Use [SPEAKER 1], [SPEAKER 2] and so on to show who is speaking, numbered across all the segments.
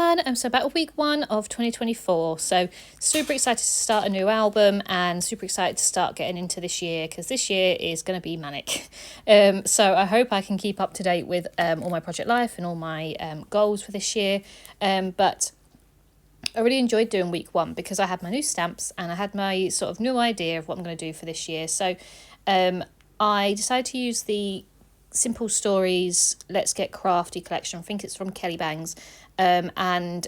[SPEAKER 1] everyone. So back with week 1 of 2024. So super excited to start a new album and super excited to start getting into this year because this year is going to be manic. So I hope I can keep up to date with all my project life and all my goals for this year. But I really enjoyed doing week 1 because I had my new stamps and I had my sort of new idea of what I'm going to do for this year. So I decided to use the Simple Stories Let's Get Crafty collection. I think it's from Kelly Bangs, and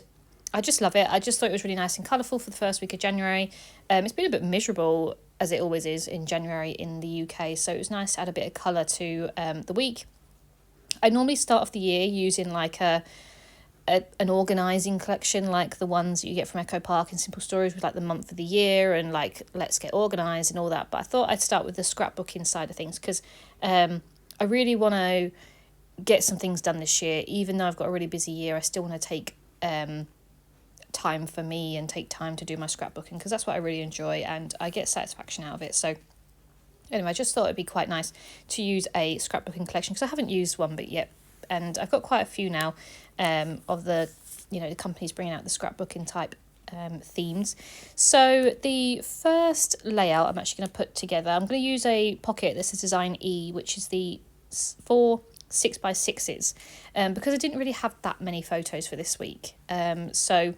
[SPEAKER 1] I just love it. I just thought it was really nice and colourful for the first week of January. It's been a bit miserable, as it always is in January in the UK, so it was nice to add a bit of colour to the week. I normally start off the year using like an organising collection, like the ones that you get from Echo Park and Simple Stories, with like the month of the year and like let's get organised and all that. But I thought I'd start with the scrapbooking side of things because I really want to get some things done this year. Even though I've got a really busy year, I still want to take time for me and take time to do my scrapbooking because that's what I really enjoy and I get satisfaction out of it. So anyway, I just thought it'd be quite nice to use a scrapbooking collection because I haven't used one but yet, and I've got quite a few now of the companies bringing out the scrapbooking type themes. So the first layout I'm actually going to put together, I'm going to use a pocket. This is design E, which is the 4 6x6s, because I didn't really have that many photos for this week, so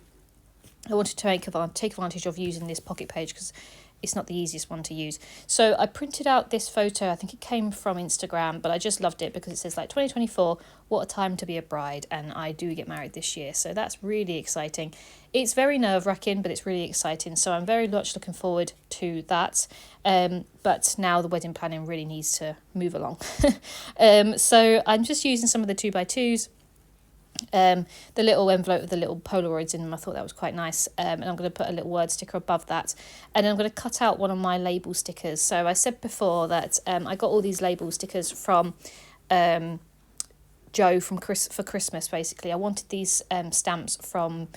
[SPEAKER 1] I wanted to take advantage of using this pocket page because it's not the easiest one to use. So I printed out this photo. I think it came from Instagram, but I just loved it because it says like 2024, what a time to be a bride, and I do get married this year, so that's really exciting. It's very nerve-wracking, but it's really exciting, so I'm very much looking forward to that. But now the wedding planning really needs to move along. So I'm just using some of the 2x2s. The little envelope with the little Polaroids in them, I thought that was quite nice, and I'm going to put a little word sticker above that, and then I'm going to cut out one of my label stickers. So I said before that I got all these label stickers from Joe for Christmas. Basically I wanted these stamps from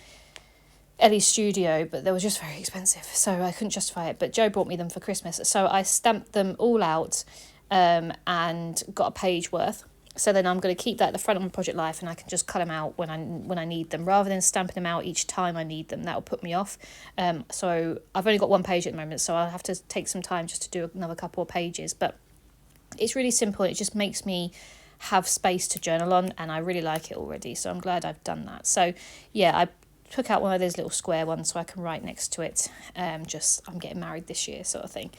[SPEAKER 1] Ellie's studio, but they were just very expensive, so I couldn't justify it, but Joe brought me them for Christmas, so I stamped them all out and got a page worth. So then I'm going to keep that at the front of my project life, and I can just cut them out when I need them, rather than stamping them out each time I need them. That will put me off. So I've only got one page at the moment, so I'll have to take some time just to do another couple of pages. But it's really simple. It just makes me have space to journal on, and I really like it already. So I'm glad I've done that. So yeah, I took out one of those little square ones so I can write next to it. Just I'm getting married this year sort of thing.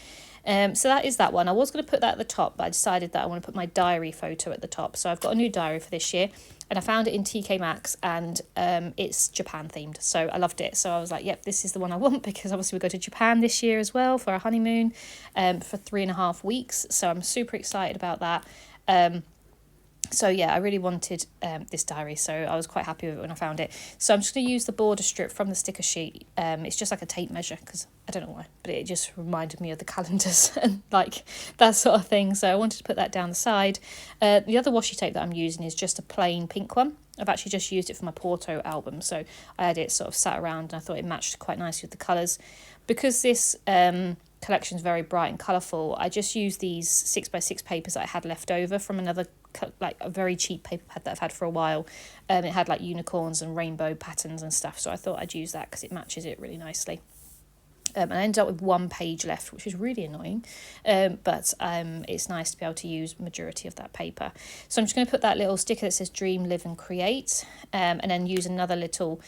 [SPEAKER 1] So that is that one. I was going to put that at the top, but I decided that I want to put my diary photo at the top. So I've got a new diary for this year, and I found it in TK Maxx, and it's Japan themed. So I loved it. So I was like, yep, this is the one I want, because obviously we go to Japan this year as well for our honeymoon for 3.5 weeks. So I'm super excited about that. So yeah, I really wanted this diary, so I was quite happy with it when I found it. So I'm just going to use the border strip from the sticker sheet. It's just like a tape measure, because I don't know why, but it just reminded me of the calendars and like that sort of thing. So I wanted to put that down the side. The other washi tape that I'm using is just a plain pink one. I've actually just used it for my Porto album, so I had it sort of sat around and I thought it matched quite nicely with the colours. Because this collection is very bright and colourful, I just used these 6x6 papers that I had left over from another, like a very cheap paper pad that I've had for a while. It had like unicorns and rainbow patterns and stuff, so I thought I'd use that because it matches it really nicely. And I ended up with one page left, which is really annoying, but it's nice to be able to use majority of that paper. So I'm just going to put that little sticker that says Dream, Live and Create, and then use another little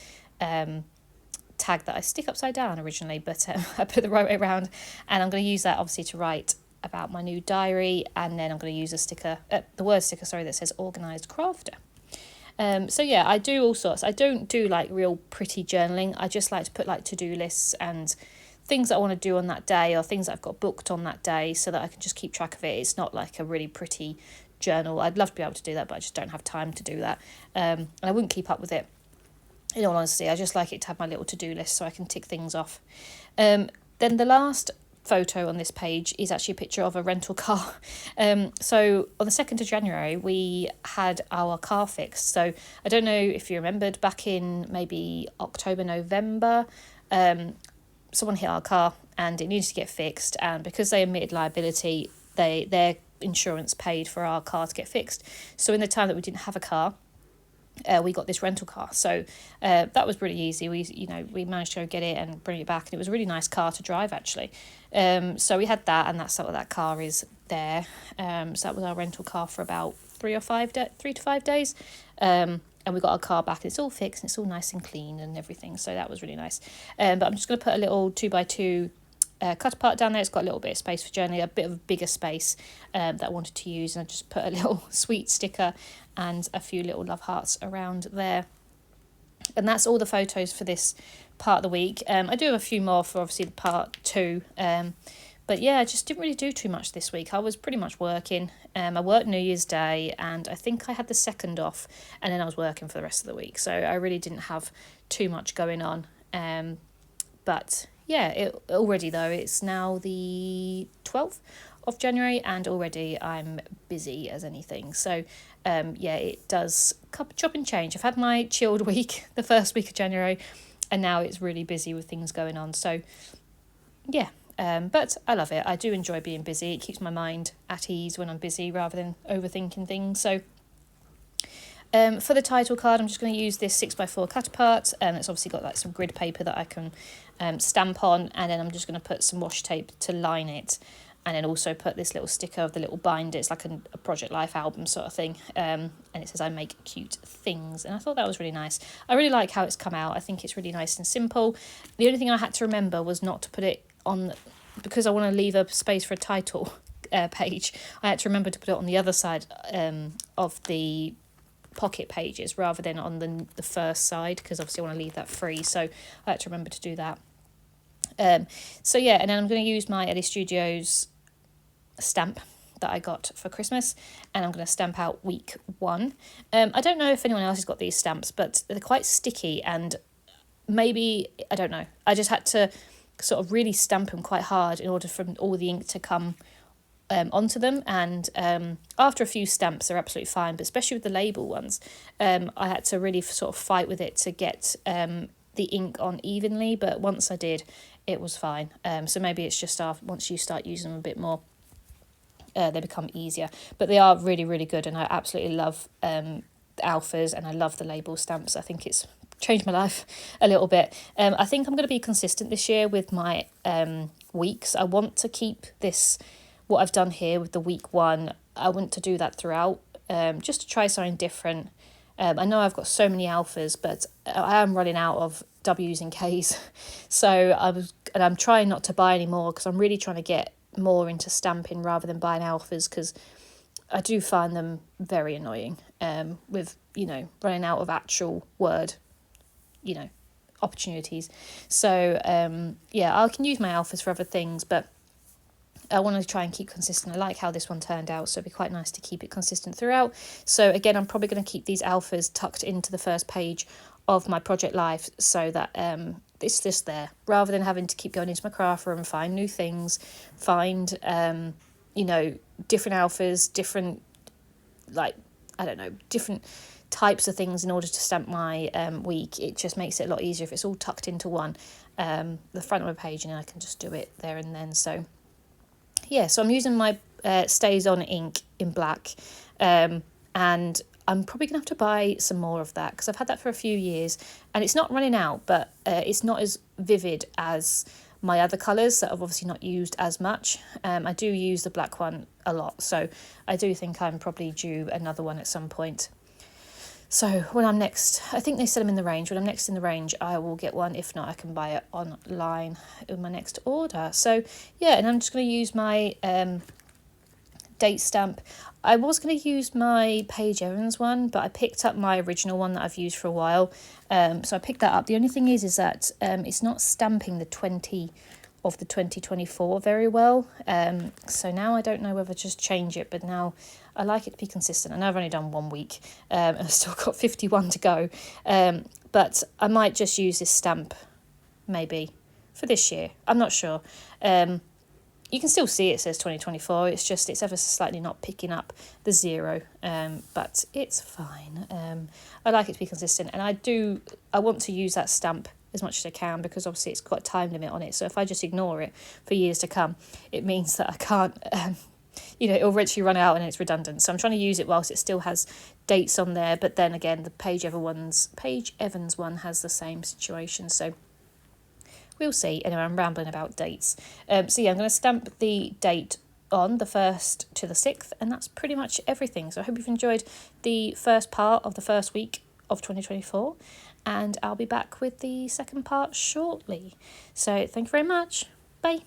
[SPEAKER 1] tag that I stick upside down originally, but I put the right way around, and I'm going to use that obviously to write about my new diary, and then I'm going to use a sticker, the word sticker, sorry, that says Organised Crafter. So yeah, I do all sorts. I don't do like real pretty journaling. I just like to put like to-do lists and things that I want to do on that day, or things that I've got booked on that day, so that I can just keep track of it. It's not like a really pretty journal. I'd love to be able to do that, but I just don't have time to do that, and I wouldn't keep up with it. In all honesty, I just like it to have my little to-do list so I can tick things off. Then the last photo on this page is actually a picture of a rental car. So on the 2nd of January, we had our car fixed. So I don't know if you remembered, back in maybe October, November, someone hit our car and it needed to get fixed. And because they admitted liability, their insurance paid for our car to get fixed. So in the time that we didn't have a car, we got this rental car. So that was really easy. We managed to go get it and bring it back, and it was a really nice car to drive, actually. So we had that, and that's what that car is there. So that was our rental car for about 3 to 5 days. And we got our car back, and it's all fixed, and it's all nice and clean and everything. So that was really nice. But I'm just going to put a little 2x2 cut apart down there. It's got a little bit of space for journey, a bit of a bigger space that I wanted to use, and I just put a little sweet sticker and a few little love hearts around there. And that's all the photos for this part of the week. I do have a few more for obviously the part 2, but yeah, I just didn't really do too much this week. I was pretty much working. I worked New Year's Day, and I think I had the 2nd off, and then I was working for the rest of the week, so I really didn't have too much going on. But yeah, already though, it's now the 12th of January, and already I'm busy as anything. So yeah, it does chop and change. I've had my chilled week the first week of January, and now it's really busy with things going on. So yeah, but I love it. I do enjoy being busy. It keeps my mind at ease when I'm busy rather than overthinking things. So for the title card, I'm just going to use this 6x4 cut apart, and it's obviously got like some grid paper that I can stamp on, and then I'm just going to put some washi tape to line it, and then also put this little sticker of the little binder. It's like a Project Life album sort of thing, and it says I make cute things, and I thought that was really nice. I really like how it's come out. I think it's really nice and simple. The only thing I had to remember was not to put it on, because I want to leave a space for a title page. I had to remember to put it on the other side of the pocket pages rather than on the first side, because obviously I want to leave that free, so I had to remember to do that. So yeah, and then I'm going to use my Ellie Studios stamp that I got for Christmas, and I'm going to stamp out week 1. I don't know if anyone else has got these stamps, but they're quite sticky, and maybe, I don't know, I just had to sort of really stamp them quite hard in order for all the ink to come onto them, and after a few stamps they're absolutely fine, but especially with the label ones, I had to really sort of fight with it to get the ink on evenly, but once I did, it was fine. So maybe it's just once you start using them a bit more, they become easier, but they are really, really good, and I absolutely love the alphas, and I love the label stamps. I think it's changed my life a little bit. I think I'm going to be consistent this year with my weeks. I want to keep this, what I've done here with the week 1, I want to do that throughout, just to try something different. I know I've got so many alphas, but I am running out of W's and K's, so I'm trying not to buy any more, because I'm really trying to get more into stamping rather than buying alphas, because I do find them very annoying with, running out of actual word, opportunities. So yeah, I can use my alphas for other things, but I want to try and keep consistent. I like how this one turned out, so it'd be quite nice to keep it consistent throughout. So again, I'm probably going to keep these alphas tucked into the first page of my Project Life, so that it's just there, rather than having to keep going into my craft room, find new things, find different alphas, different, different types of things in order to stamp my week. It just makes it a lot easier if it's all tucked into one, the front of my page, and I can just do it there and then. So yeah, so I'm using my Stays On ink in black, and I'm probably going to have to buy some more of that, because I've had that for a few years, and it's not running out, but it's not as vivid as my other colours that I've obviously not used as much. I do use the black one a lot, so I do think I'm probably due another one at some point. So when I'm next, I think they sell them in the range. When I'm next in the range, I will get one. If not, I can buy it online in my next order. So yeah, and I'm just going to use my date stamp. I was going to use my Paige Evans one, but I picked up my original one that I've used for a while. So I picked that up. The only thing is that it's not stamping the 20 of the 2024 very well. So now I don't know whether to just change it, but now I like it to be consistent. I know I've only done 1 week, and I've still got 51 to go. But I might just use this stamp maybe for this year. I'm not sure. You can still see it says 2024. It's just it's ever so slightly not picking up the 0, but it's fine. I like it to be consistent, and I want to use that stamp as much as I can, because obviously it's got a time limit on it. So if I just ignore it for years to come, it means that I can't, it'll eventually run out and it's redundant. So I'm trying to use it whilst it still has dates on there, but then again the Paige Evans one has the same situation, so we'll see. Anyway, I'm rambling about dates. So yeah, I'm going to stamp the date on the 1st to the 6th, and that's pretty much everything. So I hope you've enjoyed the first part of the first week of 2024, and I'll be back with the second part shortly. So thank you very much. Bye.